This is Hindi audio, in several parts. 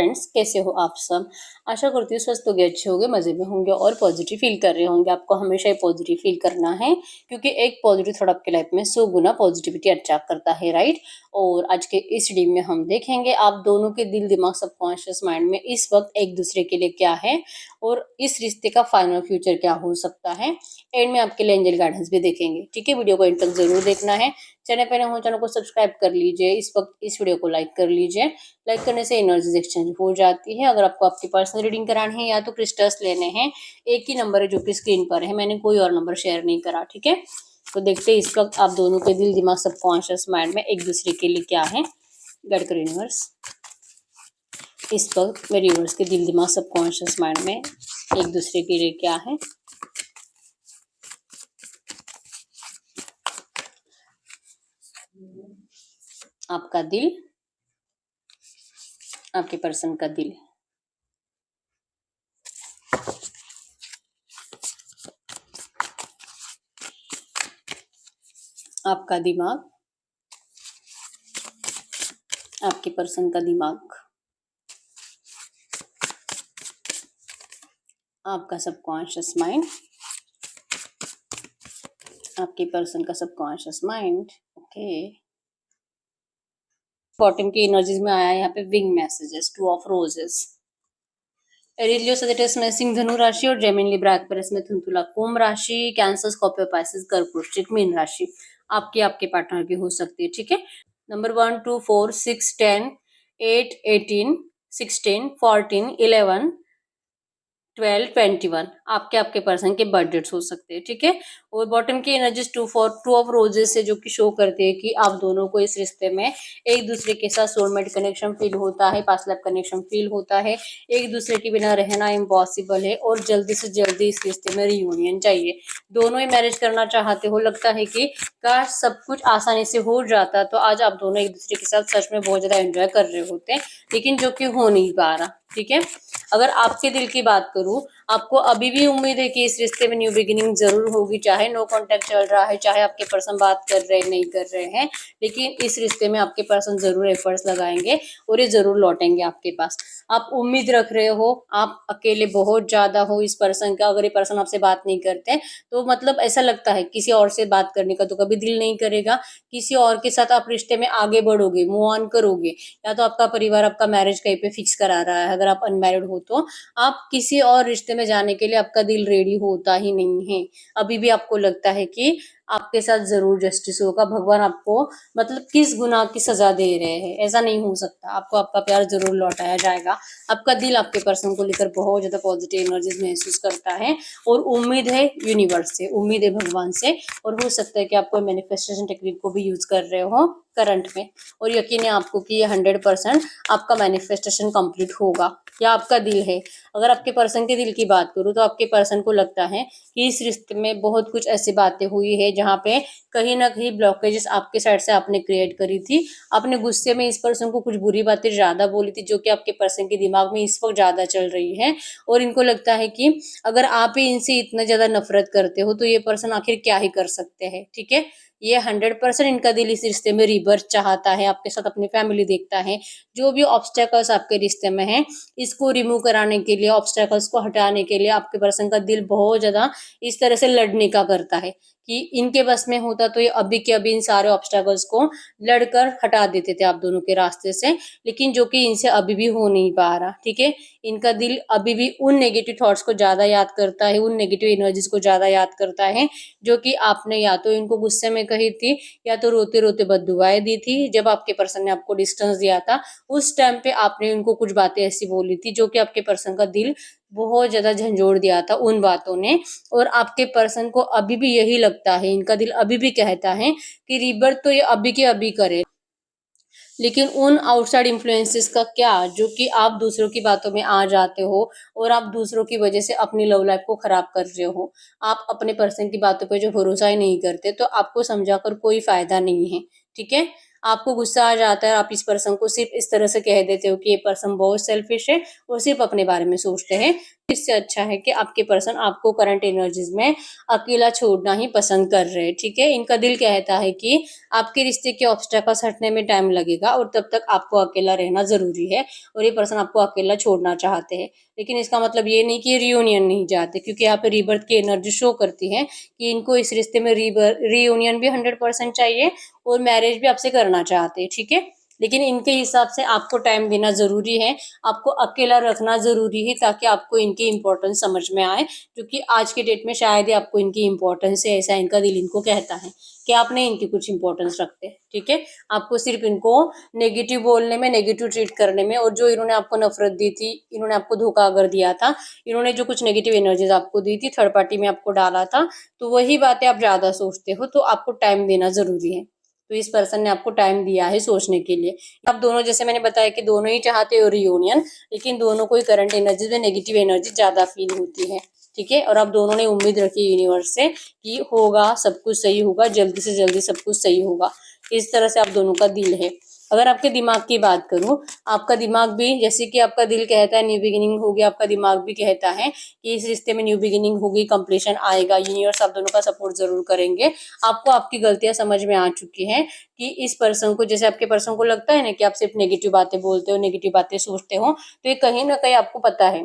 फ्रेंड्स, कैसे हो आप सब। आशा करती हूँ स्वस्थ होंगे, अच्छे होंगे, मजे में होंगे और पॉजिटिव फील कर रहे होंगे। आपको हमेशा ही पॉजिटिव फील करना है क्योंकि एक पॉजिटिव थॉट आपके लाइफ में 100 गुना पॉजिटिविटी अट्रैक्ट करता है, राइट। और आज के इस वीडियो में हम देखेंगे आप दोनों के दिल दिमाग सबकॉन्शियस माइंड में इस वक्त एक दूसरे के लिए क्या है और इस रिश्ते का फाइनल फ्यूचर क्या हो सकता है। एंड में आपके लिए एंजल गाइडेंस भी देखेंगे, ठीक है। वीडियो को एंड तक जरूर देखना है। चैनल पर नए हो चैनल को सब्सक्राइब कर लीजिए। इस वक्त इस वीडियो को लाइक कर लीजिए। लाइक करने से एनर्जीज एक्सचेंज हो जाती है। अगर आपको आपकी पर्सनल रीडिंग करानी है या तो क्रिस्टल्स लेने हैं, एक ही नंबर है जो कि स्क्रीन पर है, मैंने कोई और नंबर शेयर नहीं करा, ठीक है। तो देखते हैं इस वक्त आप दोनों के दिल दिमाग सबकॉन्शियस माइंड में एक दूसरे के लिए क्या है। गाइड करो यूनिवर्स, इस वक्त मेरे यूनिवर्स के दिल दिमाग सबकॉन्शियस माइंड में एक दूसरे के लिए क्या है। आपका दिल, आपके पर्सन का दिल, आपका दिमाग, आपके पर्सन का दिमाग, आपका सबकॉन्शियस माइंड, आपके पर्सन का सबकॉन्शियस माइंड। ओके, बॉटम की एनर्जीज में आया यहाँ पे विंग मैसेजेस, 2 ऑफ रोजेस। एरिलियो सजिटेरियस में सिंह धनु राशि और जेमिनी लिब्रा एक्वेरियस में तुला कुंभ राशि, कैंसर स्कॉर्पियो पाइसेस कर्क वृश्चिक मीन राशि आपके पार्टनर की हो सकती है, ठीक है। नंबर 1 2 4 6 10 8 18 16 14 11 12 21 आपके पर्सन के बर्थ डेट्स हो सकते हैं, ठीक है। और बॉटम की एनर्जीज 2 ऑफ रोजेस है जो कि शो करते हैं कि आप दोनों को इस रिश्ते में एक दूसरे के साथ सोलमेट कनेक्शन फील होता है, पास्ट लाइफ कनेक्शन फील होता है। एक दूसरे के बिना रहना इम्पॉसिबल है और जल्दी से जल्दी इस रिश्ते में रियूनियन चाहिए। दोनों ही मैरिज करना चाहते हो, लगता है कि काश सब कुछ आसानी से हो जाता तो आज आप दोनों एक दूसरे के साथ सच में बहुत ज्यादा एंजॉय कर रहे होते, लेकिन जो कि हो नहीं पा रहा, ठीक है। अगर आपके दिल की बात करूं, आपको अभी भी उम्मीद है कि इस रिश्ते में न्यू बिगिनिंग जरूर होगी, चाहे नो कांटेक्ट चल रहा है, चाहे आपके पर्सन बात कर रहे नहीं कर रहे हैं, लेकिन इस रिश्ते में आपके पर्सन जरूर एफर्ट्स लगाएंगे और ये जरूर लौटेंगे आपके पास। आप उम्मीद रख रहे हो, आप अकेले बहुत ज्यादा हो इस पर्सन का। अगर ये पर्सन आपसे बात नहीं करते तो मतलब ऐसा लगता है किसी और से बात करने का तो कभी दिल नहीं करेगा, किसी और के साथ आप रिश्ते में आगे बढ़ोगे, मूव ऑन करोगे, या तो आपका परिवार आपका मैरिज कहीं पे फिक्स करा रहा है। अगर आप अनमैरिड हो तो आप किसी और रिश्ते में जाने के लिए आपका दिल रेडी होता ही नहीं है। अभी भी आपको लगता है कि आपके साथ जरूर जस्टिस होगा, भगवान आपको मतलब किस गुनाह की सजा दे रहे हैं। ऐसा नहीं हो सकता, आपको आपका प्यार जरूर लौटाया जाएगा। आपका दिल आपके पर्सन को लेकर बहुत ज्यादा पॉजिटिव एनर्जीज महसूस करता है और उम्मीद है यूनिवर्स से, उम्मीद है भगवान से। और हो सकता है कि आप कोई मैनिफेस्टेशन टेक्निक को भी यूज कर रहे हो करंट में, और यकीन है आपको कि ये 100% आपका मैनिफेस्टेशन कंप्लीट होगा। या आपका दिल है, अगर आपके पर्सन के दिल की बात करूं तो आपके पर्सन को लगता है कि इस रिश्ते में बहुत कुछ ऐसी बातें हुई है जहाँ पे कहीं ना कहीं ब्लॉकेजेस आपके साइड से आपने क्रिएट करी थी। आपने गुस्से में इस पर्सन को कुछ बुरी बातें ज्यादा बोली थी जो कि आपके पर्सन के दिमाग में इस वक्त ज्यादा चल रही है, और इनको लगता है कि अगर आप ही इनसे इतना ज्यादा नफरत करते हो तो ये पर्सन आखिर क्या ही कर सकते हैं, ठीक है। ये 100% इनका दिल इस रिश्ते में रिबर्थ चाहता है, आपके साथ अपनी फैमिली देखता है। जो भी ऑब्स्टेकल्स आपके रिश्ते में है, इसको रिमूव कराने के लिए, ऑब्स्टेकल्स को हटाने के लिए आपके पर्सन का दिल बहुत ज्यादा इस तरह से लड़ने का करता है कि इनके बस में होता तो ये अभी के अभी इन सारे ऑब्स्टेकल्स को लड़कर हटा देते थे आप दोनों के रास्ते से, लेकिन जो कि इनसे अभी भी हो नहीं पा रहा, ठीक है। इनका दिल अभी भी उन नेगेटिव थॉट्स को ज्यादा याद करता है, उन नेगेटिव एनर्जीज को ज्यादा याद करता है जो कि आपने या तो इनको गुस्से में कही थी या तो रोते रोते बद्दुआएं दी थी। जब आपके पर्सन ने आपको डिस्टेंस दिया था उस टाइम पे आपने उनको कुछ बातें ऐसी बोली थी जो कि आपके पर्सन का दिल बहुत ज्यादा झंझोड़ दिया था उन बातों ने। और आपके पर्सन को अभी भी यही लगता है, इनका दिल अभी भी कहता है कि रिबर्थ तो ये अभी के अभी करे, लेकिन उन आउटसाइड इन्फ्लुएंसेस का क्या जो कि आप दूसरों की बातों में आ जाते हो और आप दूसरों की वजह से अपनी लव लाइफ को खराब कर रहे हो। आप अपने पर्सन की बातों पे जो भरोसा ही नहीं करते तो आपको समझाकर कोई फायदा नहीं है, ठीक है। आपको गुस्सा आ जाता है, आप इस पर्सन को सिर्फ इस तरह से कह देते हो कि ये पर्सन बहुत सेल्फिश है और सिर्फ अपने बारे में सोचते हैं, इससे अच्छा है कि आपके पर्सन आपको करंट एनर्जीज में अकेला छोड़ना ही पसंद कर रहे हैं, ठीक है। इनका दिल कहता है कि आपके रिश्ते के ऑब्स्टेकल्स हटने में टाइम लगेगा और तब तक आपको अकेला रहना जरूरी है, और ये पर्सन आपको अकेला छोड़ना चाहते हैं। लेकिन इसका मतलब ये नहीं कि रियूनियन नहीं चाहते, क्योंकि यहाँ पे रीबर्थ की एनर्जी शो करती है कि इनको इस रिश्ते में रियूनियन भी 100% चाहिए और मैरिज भी आपसे करना चाहते हैं, ठीक है। लेकिन इनके हिसाब से आपको टाइम देना जरूरी है, आपको अकेला रखना जरूरी है, ताकि आपको इनकी इम्पोर्टेंस समझ में आए, क्योंकि आज के डेट में शायद ही आपको इनकी इम्पोर्टेंस है, ऐसा इनका दिल इनको कहता है कि आप नहीं इनकी कुछ इम्पोर्टेंस रखते, ठीक है। आपको सिर्फ इनको नेगेटिव बोलने में, नेगेटिव ट्रीट करने में, और जो इन्होंने आपको नफरत दी थी, इन्होंने आपको धोखा अगर दिया था, इन्होंने जो कुछ नेगेटिव एनर्जीज आपको दी थी, थर्ड पार्टी में आपको डाला था, तो वही बातें आप ज्यादा सोचते हो, तो आपको टाइम देना जरूरी है। तो इस पर्सन ने आपको टाइम दिया है सोचने के लिए। अब दोनों, जैसे मैंने बताया कि दोनों ही चाहते हो रियूनियन, लेकिन दोनों को करंट एनर्जी में नेगेटिव एनर्जी ज्यादा फील होती है, ठीक है। और अब दोनों ने उम्मीद रखी यूनिवर्स से कि होगा, सब कुछ सही होगा, जल्दी से जल्दी सब कुछ सही होगा। इस तरह से आप दोनों का दिल है। अगर आपके दिमाग की बात करूं, आपका दिमाग भी, जैसे कि आपका दिल कहता है न्यू बिगिनिंग होगी, आपका दिमाग भी कहता है कि इस रिश्ते में न्यू बिगिनिंग होगी, कंप्लीशन आएगा, यूनिवर्स आप दोनों का सपोर्ट जरूर करेंगे। आपको आपकी गलतियां समझ में आ चुकी हैं कि इस पर्सन को, जैसे आपके पर्सन को लगता है ना कि आप सिर्फ नेगेटिव बातें बोलते हो, नेगेटिव बातें सोचते हो, तो ये कहीं ना कहीं आपको पता है,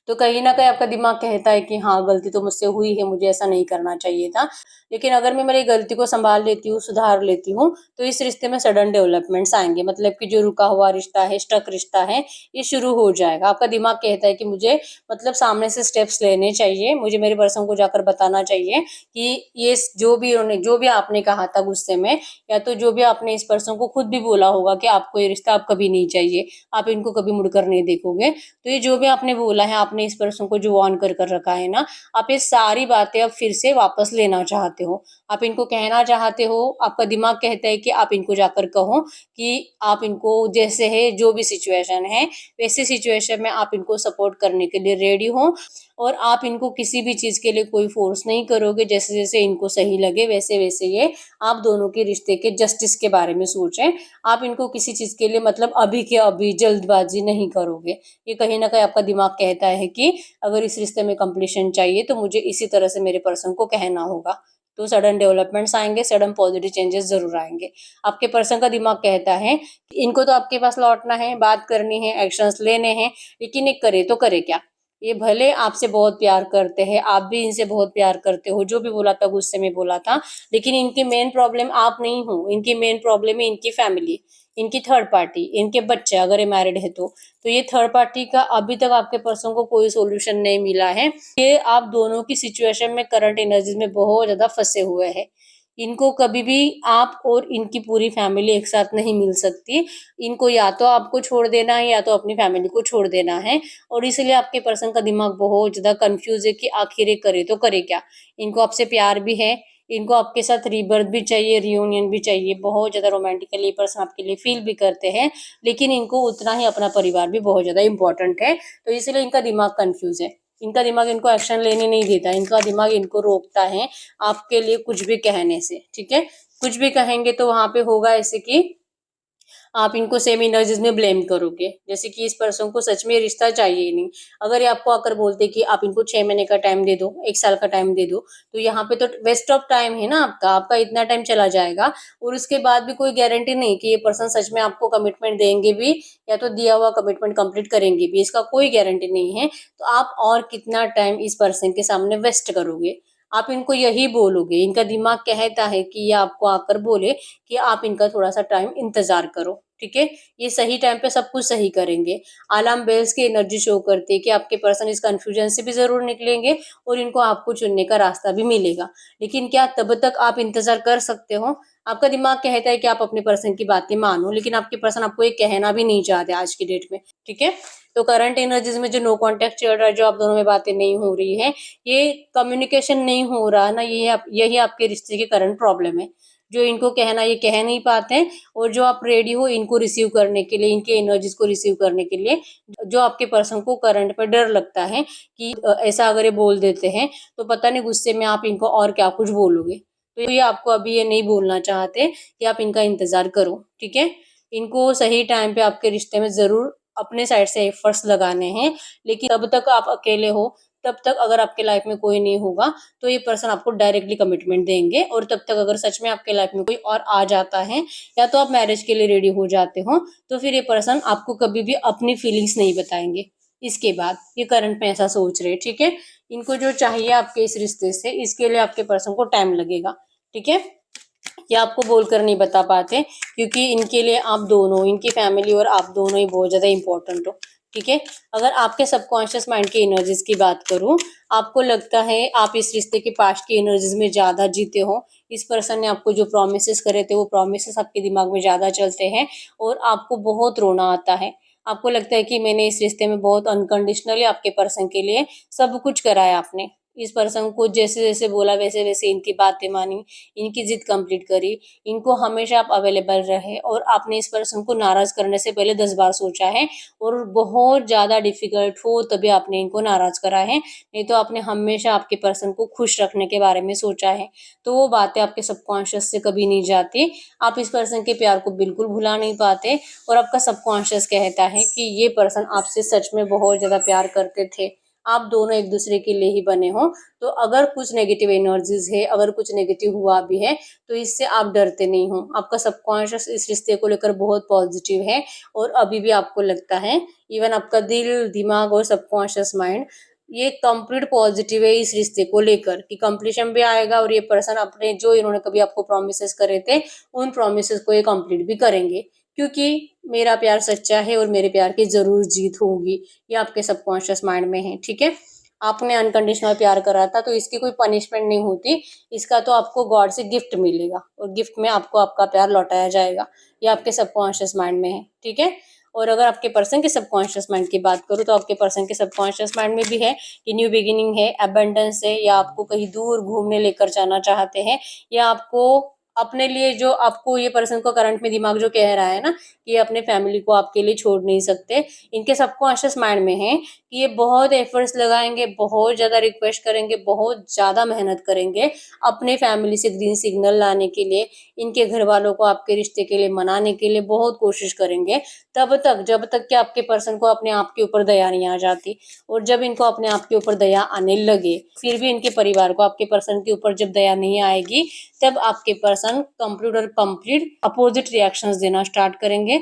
तो कहीं ना कहीं आपका दिमाग कहता है कि हाँ, गलती तो मुझसे हुई है, मुझे ऐसा नहीं करना चाहिए था। लेकिन अगर मैं मेरी गलती को संभाल लेती हूँ, सुधार लेती हूँ, तो इस रिश्ते में सडन डेवलपमेंट्स आएंगे, मतलब कि जो रुका हुआ रिश्ता है, स्टक रिश्ता है, ये शुरू हो जाएगा। आपका दिमाग कहता है कि मुझे, मतलब सामने से स्टेप्स लेने चाहिए, मुझे मेरे पर्सन को जाकर बताना चाहिए कि ये जो भी उन्होंने, जो भी आपने कहा था गुस्से में, या तो जो भी आपने इस पर्सन को खुद भी बोला होगा कि आपको ये रिश्ता आप कभी नहीं चाहिए, आप इनको कभी मुड़कर नहीं देखोगे, तो ये जो भी आपने बोला है, आपने इस पर्सन को जो ऑन कर कर रखा है ना, आप ये सारी बातें अब फिर से वापस लेना चाहते हो, आप इनको कहना चाहते हो। आपका दिमाग कहता है कि आप इनको जाकर कहो कि आप इनको, जैसे है जो भी सिचुएशन है, वैसे सिचुएशन में आप इनको सपोर्ट करने के लिए रेडी हो, और आप इनको किसी भी चीज के लिए कोई फोर्स नहीं करोगे, जैसे जैसे इनको सही लगे वैसे वैसे ये आप दोनों के रिश्ते के जस्टिस के बारे में सोचें। आप इनको किसी चीज के लिए, मतलब अभी के अभी जल्दबाजी नहीं करोगे। ये कहीं ना कहीं आपका दिमाग कहता है कि अगर इस रिश्ते में कंप्लीशन चाहिए तो मुझे इसी तरह से मेरे पर्सन को कहना होगा, तो सडन डेवलपमेंट्स आएंगे, सडन पॉजिटिव चेंजेस जरूर आएंगे। आपके पर्सन का दिमाग कहता है कि इनको तो आपके पास लौटना है, बात करनी है, एक्शंस लेने हैं, लेकिन ये करे तो करे क्या। ये भले आपसे बहुत प्यार करते हैं, आप भी इनसे बहुत प्यार करते हो, जो भी बोला था गुस्से में बोला था, लेकिन इनकी मेन प्रॉब्लम आप नहीं हो, इनकी मेन प्रॉब्लम है इनकी फैमिली, इनकी थर्ड पार्टी, इनके बच्चे, अगर ये मैरिड है तो ये थर्ड पार्टी का अभी तक आपके पर्सन को कोई सोल्यूशन नहीं मिला है। ये आप दोनों की सिचुएशन में, करंट एनर्जीज में बहुत ज्यादा फंसे हुए हैं। इनको कभी भी आप और इनकी पूरी फैमिली एक साथ नहीं मिल सकती। इनको या तो आपको छोड़ देना है, या तो अपनी फैमिली को छोड़ देना है, और इसलिए आपके पर्सन का दिमाग बहुत ज्यादा कंफ्यूज है कि आखिर ये करे तो करे क्या। इनको आपसे प्यार भी है, इनको आपके साथ रीबर्थ भी चाहिए, रियूनियन भी चाहिए, बहुत ज्यादा रोमांटिकली पर्सन आपके लिए फील भी करते हैं, लेकिन इनको उतना ही अपना परिवार भी बहुत ज्यादा इंपॉर्टेंट है, तो इसलिए इनका दिमाग कंफ्यूज है। इनका दिमाग इनको एक्शन लेने नहीं देता, इनका दिमाग इनको रोकता है आपके लिए कुछ भी कहने से, ठीक है। कुछ भी कहेंगे तो वहां पे होगा ऐसे कि आप इनको सेम एनर्जीज में ब्लेम करोगे, जैसे कि इस पर्सन को सच में रिश्ता चाहिए ही नहीं। अगर ये आपको आकर बोलते कि आप इनको 6 महीने का टाइम दे दो, 1 साल का टाइम दे दो, तो यहाँ पे तो वेस्ट ऑफ टाइम है ना आपका, आपका इतना टाइम चला जाएगा, और उसके बाद भी कोई गारंटी नहीं कि ये पर्सन सच में आपको कमिटमेंट देंगे भी, या तो दिया हुआ कमिटमेंट कंप्लीट करेंगे भी, इसका कोई गारंटी नहीं है। तो आप और कितना टाइम इस पर्सन के सामने वेस्ट करोगे। आप इनको यही बोलोगे, इनका दिमाग कहता है कि ये आपको आकर बोले कि आप इनका थोड़ा सा टाइम इंतजार करो, ठीक है। ये सही टाइम पे सब कुछ सही करेंगे। अलार्म बेल्स की एनर्जी शो करती है कि आपके पर्सन इस कंफ्यूजन से भी जरूर निकलेंगे, और इनको आपको चुनने का रास्ता भी मिलेगा। लेकिन क्या तब तक आप इंतजार कर सकते हो? आपका दिमाग कहता है कि आप अपने पर्सन की बातें मानो, लेकिन आपके पर्सन आपको ये कहना भी नहीं चाहते आज की डेट में, ठीक है। तो करंट एनर्जीज में जो नो कांटेक्ट चल रहा है, जो आप दोनों में बातें नहीं हो रही है, ये कम्युनिकेशन नहीं हो रहा ना, यही आपके रिश्ते की करंट प्रॉब्लम है। जो इनको कहना ये कह नहीं पाते हैं, और जो आप रेडी हो इनको रिसीव करने के लिए, इनके एनर्जीज को रिसीव करने के लिए, जो आपके पर्सन को करंट पे डर लगता है कि ऐसा अगर ये बोल देते हैं तो पता नहीं गुस्से में आप इनको और क्या कुछ बोलोगे, तो ये आपको अभी ये नहीं बोलना चाहते कि आप इनका इंतजार करो, ठीक है। इनको सही टाइम पे आपके रिश्ते में जरूर अपने साइड से एफर्ट्स लगाने हैं, लेकिन तब तक आप अकेले हो, तब तक अगर आपके लाइफ में कोई नहीं होगा तो ये पर्सन आपको डायरेक्टली कमिटमेंट देंगे। और तब तक अगर सच में आपके लाइफ में कोई और आ जाता है या तो आप मैरिज के लिए रेडी हो जाते हो, तो फिर ये पर्सन आपको कभी भी अपनी फीलिंग्स नहीं बताएंगे। इसके बाद ये करंट में ऐसा सोच रहे, ठीक है। इनको जो चाहिए आपके इस रिश्ते से, इसके लिए आपके पर्सन को टाइम लगेगा, ठीक है। ये आपको बोलकर नहीं बता पाते, क्योंकि इनके लिए आप दोनों, इनकी फैमिली और आप दोनों ही बहुत ज्यादा इंपॉर्टेंट हो, ठीक है। अगर आपके सबकॉन्शियस माइंड की एनर्जीज की बात करूं, आपको लगता है आप इस रिश्ते के पास्ट की एनर्जीज में ज्यादा जीते हो। इस पर्सन ने आपको जो प्रॉमिसेस करे थे वो प्रॉमिसेस आपके दिमाग में ज्यादा चलते हैं और आपको बहुत रोना आता है। आपको लगता है कि मैंने इस रिश्ते में बहुत अनकंडीशनली आपके पर्सन के लिए सब कुछ करा है। आपने इस पर्सन को जैसे जैसे बोला वैसे वैसे इनकी बातें मानी, इनकी जिद कंप्लीट करी, इनको हमेशा आप अवेलेबल रहे और आपने इस पर्सन को नाराज करने से पहले 10 बार सोचा है। और बहुत ज्यादा डिफिकल्ट हो तभी आपने इनको नाराज करा है, नहीं तो आपने हमेशा आपके पर्सन को खुश रखने के बारे में सोचा है। तो वो बातें आपके सबकॉन्शियस से कभी नहीं जाती। आप इस पर्सन के प्यार को बिल्कुल भुला नहीं पाते और आपका सबकॉन्शियस कहता है कि ये पर्सन आपसे सच में बहुत ज्यादा प्यार करते थे, आप दोनों एक दूसरे के लिए ही बने हो। तो अगर कुछ नेगेटिव एनर्जीज है, अगर कुछ नेगेटिव हुआ भी है, तो इससे आप डरते नहीं हो। आपका सबकॉन्शियस इस रिश्ते को लेकर बहुत पॉजिटिव है और अभी भी आपको लगता है, इवन आपका दिल, दिमाग और सबकॉन्शियस माइंड ये कंप्लीट पॉजिटिव है इस रिश्ते को लेकर कि कंप्लीशन भी आएगा और ये पर्सन अपने जो इन्होंने कभी आपको प्रॉमिसेस करे थे उन प्रॉमिसेस को ये कंप्लीट भी करेंगे, क्योंकि मेरा प्यार सच्चा है और मेरे प्यार की जरूर जीत होगी। ये आपके सबकॉन्शियस माइंड में है, ठीक है। आपने अनकंडीशनल प्यार करा था तो इसकी कोई पनिशमेंट नहीं होती, इसका तो आपको गॉड से गिफ्ट मिलेगा और गिफ्ट में आपको आपका प्यार लौटाया जाएगा। ये आपके सबकॉन्शियस माइंड में है, ठीक है। और अगर आपके पर्सन के सबकॉन्शियस माइंड की बात करूँ तो आपके पर्सन के सबकॉन्शियस माइंड में भी है कि न्यू बिगिनिंग है, अबंडेंस है, या आपको कहीं दूर घूमने लेकर जाना चाहते हैं, या आपको अपने लिए, जो आपको ये पर्सन को करंट में दिमाग जो कह रहा है ना कि ये अपने फैमिली को आपके लिए छोड़ नहीं सकते, इनके सबकॉन्शियस माइंड में है कि ये बहुत एफर्ट्स लगाएंगे, बहुत ज्यादा रिक्वेस्ट करेंगे, बहुत ज्यादा मेहनत करेंगे अपने फैमिली से ग्रीन सिग्नल लाने के लिए, इनके घर वालों को आपके रिश्ते के लिए मनाने के लिए बहुत कोशिश करेंगे, तब तक जब तक कि आपके पर्सन को अपने आप के ऊपर दया नहीं आ जाती। और जब इनको अपने आप के ऊपर दया आने लगे, फिर भी इनके परिवार को आपके पर्सन के ऊपर जब दया नहीं आएगी, तब आपके पर्सन कंप्लीट और कंप्लीट अपोजिट रिएक्शंस देना स्टार्ट करेंगे,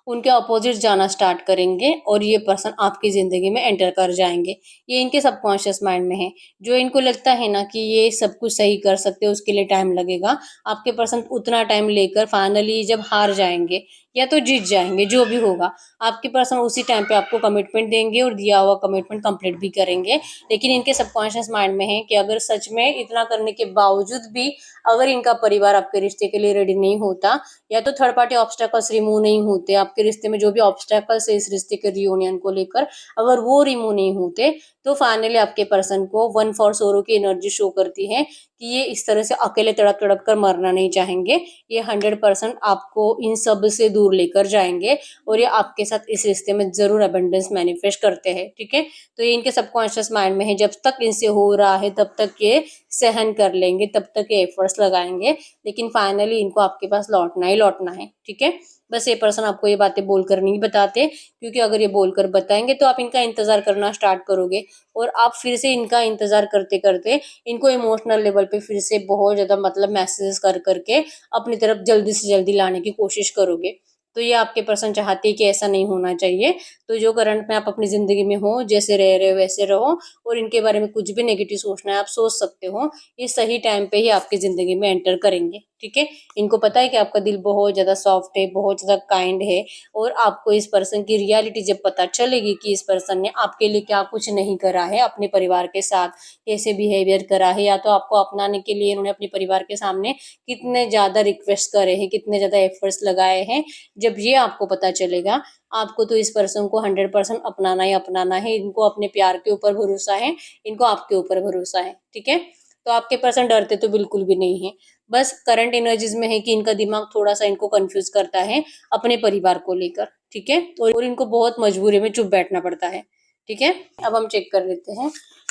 उनके अपोजिट जाना स्टार्ट करेंगे और ये पर्सन आपकी जिंदगी में एंटर कर जाएंगे। ये इनके सबकॉन्शियस माइंड में है। जो इनको लगता है ना कि ये सब कुछ सही कर सकते हैं, उसके लिए टाइम लगेगा, आपके पर्सन उतना टाइम लेकर फाइनली जब हार जाएंगे या तो जीत जाएंगे, जो भी होगा, आपके पर्सन उसी टाइम पे आपको कमिटमेंट देंगे और दिया हुआ कमिटमेंट कंप्लीट भी करेंगे। लेकिन इनके सबकॉन्शियस माइंड में है कि अगर सच में इतना करने के बावजूद भी अगर इनका परिवार आपके रिश्ते के लिए रेडी नहीं होता, या तो थर्ड पार्टी ऑब्स्टेकल्स रिमूव नहीं होते, आपके रिश्ते में जो भी ऑब्स्टेकल्स है इस रिश्ते के रियूनियन को लेकर, अगर वो रिमूव नहीं होते, तो फाइनली आपके पर्सन को वन फॉर सोरो की एनर्जी शो करती है कि ये इस तरह से अकेले तड़प तड़प कर मरना नहीं चाहेंगे। ये 100% आपको इन सब से दूर लेकर जाएंगे और ये आपके साथ इस रिश्ते में जरूर अबंडेंस मैनिफेस्ट करते हैं, ठीक है। तो ये इनके सबकॉन्शियस माइंड में है, जब तक इनसे हो रहा है तब तक ये सहन कर लेंगे, तब तक ये एफर्ट्स लगाएंगे, लेकिन फाइनली इनको आपके पास लौटना ही लौटना है, ठीक है। बस ये पर्सन आपको ये बातें बोलकर नहीं बताते, क्योंकि अगर ये बोलकर बताएंगे तो आप इनका इंतजार करना स्टार्ट करोगे और आप फिर से इनका इंतजार करते करते इनको इमोशनल लेवल पे फिर से बहुत ज्यादा मतलब मैसेजेस कर करके अपनी तरफ जल्दी से जल्दी लाने की कोशिश करोगे। तो ये आपके पर्सन चाहते हैं कि ऐसा नहीं होना चाहिए। तो जो करंट में आप अपनी जिंदगी में हो, जैसे रह रहे हो वैसे रहो, और इनके बारे में कुछ भी नेगेटिव सोचना है आप सोच सकते हो, ये सही टाइम पे ही आपकी जिंदगी में एंटर करेंगे, ठीक है। इनको पता है कि आपका दिल बहुत ज्यादा सॉफ्ट है, बहुत ज्यादा काइंड है, और आपको इस पर्सन की रियलिटी जब पता चलेगी कि इस पर्सन ने आपके लिए क्या कुछ नहीं करा है, अपने परिवार के साथ कैसे बिहेवियर करा है, या तो आपको अपनाने के लिए इन्होंने अपने परिवार के सामने कितने ज्यादा रिक्वेस्ट करे हैं, कितने ज्यादा एफर्ट्स लगाए हैं, जब ये आपको पता चलेगा, आपको तो इस पर्सन को 100% अपनाना ही अपनाना है। इनको अपने प्यार के ऊपर भरोसा है, इनको आपके ऊपर भरोसा है, ठीक है। तो आपके पर्सन डरते तो बिल्कुल भी नहीं है, बस करंट एनर्जीज में है कि इनका दिमाग थोड़ा सा इनको कंफ्यूज करता है अपने परिवार को लेकर, ठीक है। और इनको बहुत मजबूरी में चुप बैठना पड़ता है, ठीक है। अब हम चेक कर लेते हैं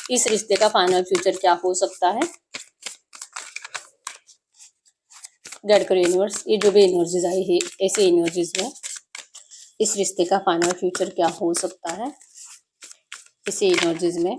इस रिश्ते का फाइनल फ्यूचर क्या हो सकता है। गाइड करो यूनिवर्स, ये जो भी एनर्जीज आई है ऐसे एनर्जीज में इस रिश्ते का फाइनल फ्यूचर क्या हो सकता है इसी एनर्जीज में,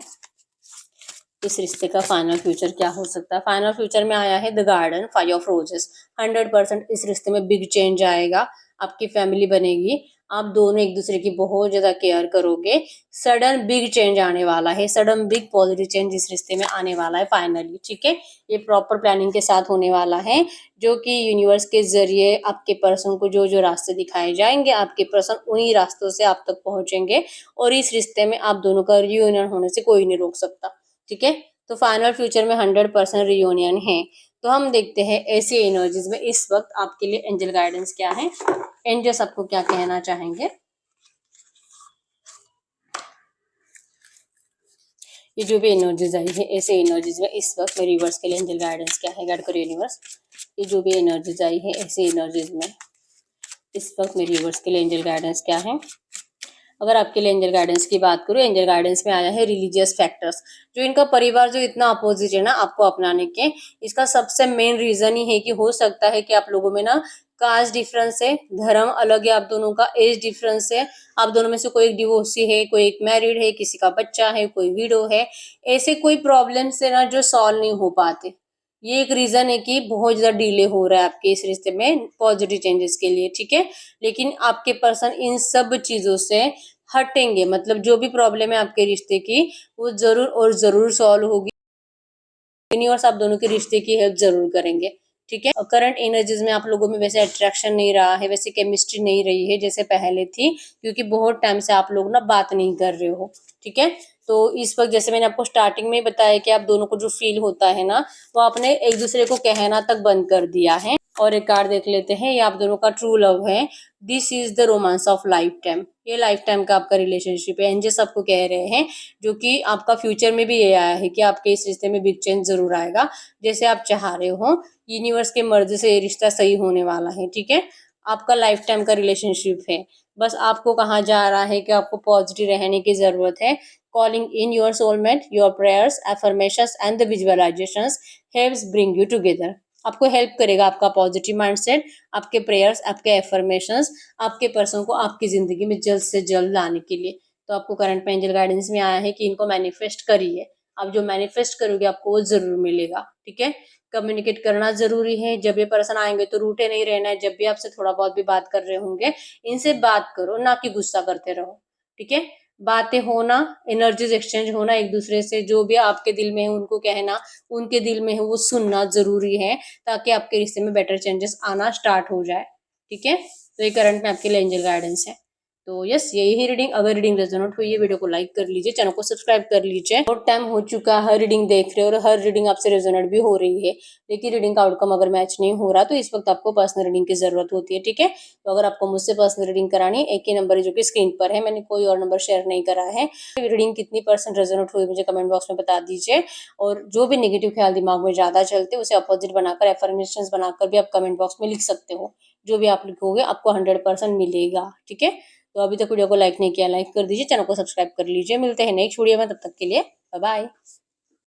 इस रिश्ते का फाइनल फ्यूचर क्या हो सकता है। फाइनल फ्यूचर में आया है द गार्डन, 5 ऑफ रोजेस। 100% इस रिश्ते में बिग चेंज आएगा, आपकी फैमिली बनेगी, आप दोनों एक दूसरे की बहुत ज्यादा केयर करोगे, सडन बिग चेंज आने वाला है, सडन बिग पॉजिटिव चेंज इस रिश्ते में आने वाला है फाइनली। ठीक है, ये प्रॉपर प्लानिंग के साथ होने वाला है, जो कि यूनिवर्स के जरिए आपके पर्सन को जो जो रास्ते दिखाए जाएंगे, आपके पर्सन उन्हीं रास्तों से आप तक पहुंचेंगे, और इस रिश्ते में आप दोनों का रियूनियन होने से कोई नहीं रोक सकता। ठीक है, तो फाइनल फ्यूचर में 100% रियूनियन है। तो हम देखते हैं ऐसी एनर्जीज में इस वक्त आपके लिए एंजल गाइडेंस क्या है, एंजल्स आपको क्या कहना चाहेंगे। ये जो भी एनर्जीज आई है ऐसे एनर्जीज में इस वक्त मेरे यूनिवर्स के लिए एंजल गाइडेंस क्या है, गाइड करो यूनिवर्स। ये जो भी एनर्जीज आई है ऐसे एनर्जीज में इस वक्त मेरे यूनिवर्स के लिए एंजल गाइडेंस क्या है। अगर आपके लिए एंजल गाइडेंस की बात करूँ, एंजल गाइडेंस में आया है रिलीजियस फैक्टर्स। जो इनका परिवार जो इतना अपोजिट है ना आपको अपनाने के, इसका सबसे मेन रीजन ही है कि हो सकता है कि आप लोगों में ना कास्ट डिफरेंस है, धर्म अलग है आप दोनों का, एज डिफरेंस है, आप दोनों में से कोई एक डिवोर्सी है, कोई एक मैरिड है, किसी का बच्चा है, कोई विडो है, ऐसे कोई प्रॉब्लम से ना जो सॉल्व नहीं हो पाते। ये एक रीजन है कि बहुत ज्यादा डिले हो रहा है आपके इस रिश्ते में पॉजिटिव चेंजेस के लिए। ठीक है, लेकिन आपके पर्सन इन सब चीजों से हटेंगे, मतलब जो भी प्रॉब्लम है आपके रिश्ते की वो जरूर और जरूर सॉल्व होगी, यूनिवर्स आप दोनों के रिश्ते की हेल्प जरूर करेंगे। ठीक है, करंट एनर्जीज में आप लोगों में वैसे अट्रैक्शन नहीं रहा है, वैसे केमिस्ट्री नहीं रही है जैसे पहले थी, क्योंकि बहुत टाइम से आप लोग ना बात नहीं कर रहे हो। ठीक है, तो इस वक्त जैसे मैंने आपको स्टार्टिंग में बताया कि आप दोनों को जो फील होता है ना, वो आपने एक दूसरे को कहना तक बंद कर दिया है। और एक कार्ड देख लेते हैं, ये आप दोनों का ट्रू लव है, this is the romance of life time. ये लाइफ टाइम का आपका रिलेशनशिप है, एंजल्स आपको कह रहे हैं, जो कि आपका फ्यूचर में भी ये आया है कि आपके इस रिश्ते में बिग चेंज जरूर आएगा, जैसे आप चाह रहे हो। यूनिवर्स के मर्जी से ये रिश्ता सही होने वाला है। ठीक है, आपका लाइफ टाइम का रिलेशनशिप है, बस आपको कहा जा रहा है कि आपको पॉजिटिव रहने की जरूरत है। Calling in your soulmate, your prayers, affirmations and the visualisations helps bring you together. आपको हेल्प करेगा आपका पॉजिटिव माइंडसेट, आपके प्रेयर्स, आपके एफर्मेशंस, आपके पर्सन को आपकी जिंदगी में जल्द से जल्द लाने के लिए। तो आपको करंट में एंजल गाइडेंस में आया है कि इनको मैनिफेस्ट करिए, आप जो मैनिफेस्ट करोगे आपको वो जरूर मिलेगा। ठीक है, कम्युनिकेट करना जरूरी है, जब ये पर्सन आएंगे तो रूठे नहीं रहना है, जब भी आपसे थोड़ा बहुत भी बात कर रहे होंगे इनसे बात करो, ना कि गुस्सा करते रहो। ठीक है, बातें होना, एनर्जीज एक्सचेंज होना एक दूसरे से, जो भी आपके दिल में है उनको कहना, उनके दिल में है वो सुनना जरूरी है, ताकि आपके रिश्ते में बेटर चेंजेस आना स्टार्ट हो जाए। ठीक है, तो ये करंट में आपके लिए एंजल गाइडेंस है। तो यस, यही है रीडिंग। अगर रीडिंग रेजोनेट हुई है, वीडियो को लाइक कर लीजिए, चैनल को सब्सक्राइब कर लीजिए। बहुत टाइम हो चुका है रीडिंग देख रहे हो और हर रीडिंग आपसे रेजोनेट भी हो रही है, लेकिन रीडिंग का आउटकम अगर मैच नहीं हो रहा तो इस वक्त आपको पर्सनल रीडिंग की जरूरत होती है। ठीक है, तो अगर आपको मुझसे पर्सनल रीडिंग करानी है, एक ही नंबर है जो कि स्क्रीन पर है, मैंने कोई और नंबर शेयर नहीं करा है। रीडिंग कितनी परसेंट रेजोनेट हुई मुझे कमेंट बॉक्स में बता दीजिए, और जो भी नेगेटिव ख्याल दिमाग में ज्यादा चलते उसे अपोजिट बनाकर, एफर्मेशंस बनाकर भी आप कमेंट बॉक्स में लिख सकते हो। जो भी आप लिखोगे आपको 100% मिलेगा। ठीक है, तो अभी तक वीडियो को लाइक नहीं किया, लाइक कर दीजिए, चैनल को सब्सक्राइब कर लीजिए। मिलते हैं नेक्स्ट वीडियो में, तब तक के लिए बाय बाय।